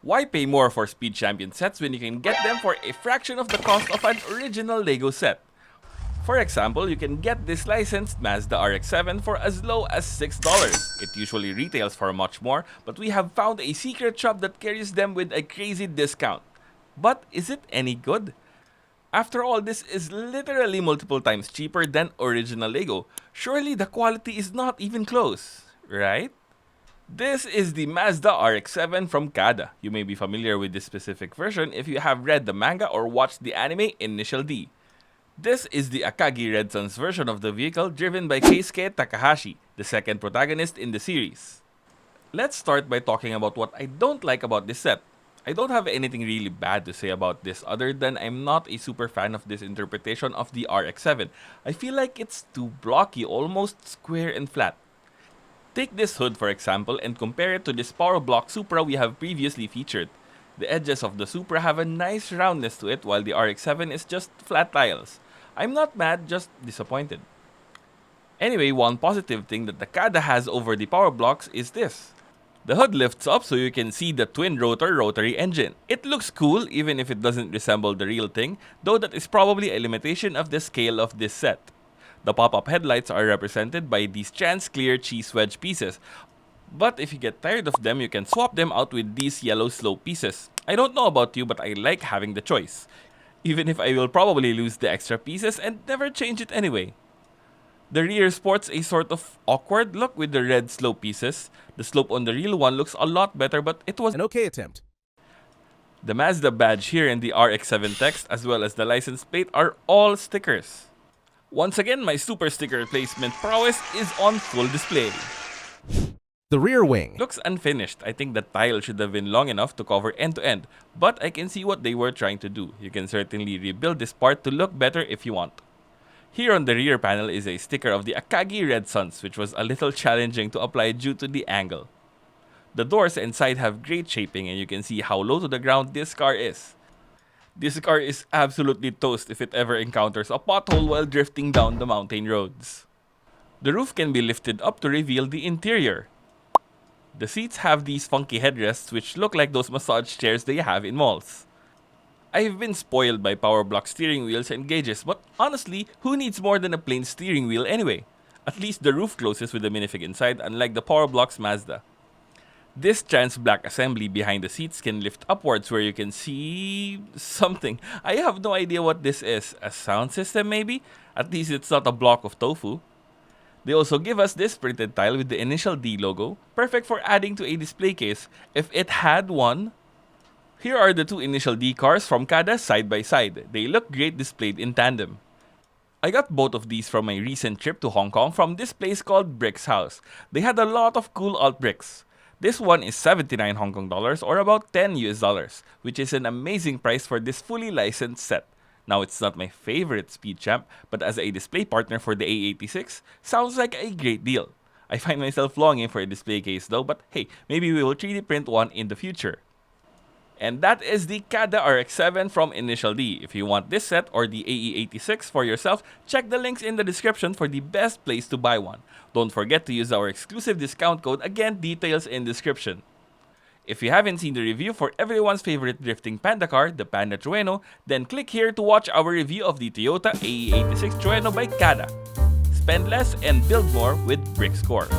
Why pay more for Speed Champion sets when you can get them for a fraction of the cost of an original Lego set? For example, you can get this licensed Mazda RX-7 for as low as $6. It usually retails for much more, but we have found a secret shop that carries them with a crazy discount. But is it any good? After all, this is literally multiple times cheaper than original Lego. Surely the quality is not even close, right? This is the Mazda RX-7 from CaDA. You may be familiar with this specific version if you have read the manga or watched the anime Initial D. This is the Akagi Red Sun's version of the vehicle driven by Keisuke Takahashi, the second protagonist in the series. Let's start by talking about what I don't like about this set. I don't have anything really bad to say about this other than I'm not a super fan of this interpretation of the RX-7. I feel like it's too blocky, almost square and flat. Take this hood for example and compare it to this Power Block Supra we have previously featured. The edges of the Supra have a nice roundness to it while the RX-7 is just flat tiles. I'm not mad, just disappointed. Anyway, one positive thing that the CaDA has over the Power Blocks is this. The hood lifts up so you can see the twin rotor rotary engine. It looks cool even if it doesn't resemble the real thing, though that is probably a limitation of the scale of this set. The pop-up headlights are represented by these trans-clear cheese wedge pieces. But if you get tired of them, you can swap them out with these yellow slope pieces. I don't know about you, but I like having the choice. Even if I will probably lose the extra pieces and never change it anyway. The rear sports a sort of awkward look with the red slope pieces. The slope on the real one looks a lot better, but it was An okay attempt. The Mazda badge here and the RX-7 text as well as the license plate are all stickers. Once again, my super sticker replacement prowess is on full display. The rear wing. Looks unfinished. I think the tile should have been long enough to cover end to end, but I can see what they were trying to do. You can certainly rebuild this part to look better if you want. Here on the rear panel is a sticker of the Akagi Red Suns, which was a little challenging to apply due to the angle. The doors inside have great shaping and you can see how low to the ground this car is. This car is absolutely toast if it ever encounters a pothole while drifting down the mountain roads. The roof can be lifted up to reveal the interior. The seats have these funky headrests which look like those massage chairs they have in malls. I've been spoiled by Power Block steering wheels and gauges, but honestly, who needs more than a plain steering wheel anyway? At least the roof closes with the minifig inside, unlike the Power Block's Mazda. This trans black assembly behind the seats can lift upwards where you can see something. I have no idea what this is. A sound system maybe? At least it's not a block of tofu. They also give us this printed tile with the Initial D logo, perfect for adding to a display case if it had one. Here are the two Initial D cars from CaDA side by side. They look great displayed in tandem. I got both of these from my recent trip to Hong Kong from this place called Brick's House. They had a lot of cool alt bricks. This one is 79 Hong Kong dollars or about 10 US dollars, which is an amazing price for this fully licensed set. Now, it's not my favorite Speed Champ, but as a display partner for the A86, sounds like a great deal. I find myself longing for a display case though, but hey, maybe we will 3D print one in the future. And that is the CaDA RX-7 from Initial D. If you want this set or the AE86 for yourself, check the links in the description for the best place to buy one. Don't forget to use our exclusive discount code, again details in description. If you haven't seen the review for everyone's favorite drifting panda car, the Panda Trueno, then click here to watch our review of the Toyota AE86 Trueno by CaDA. Spend less and build more with BrickScore.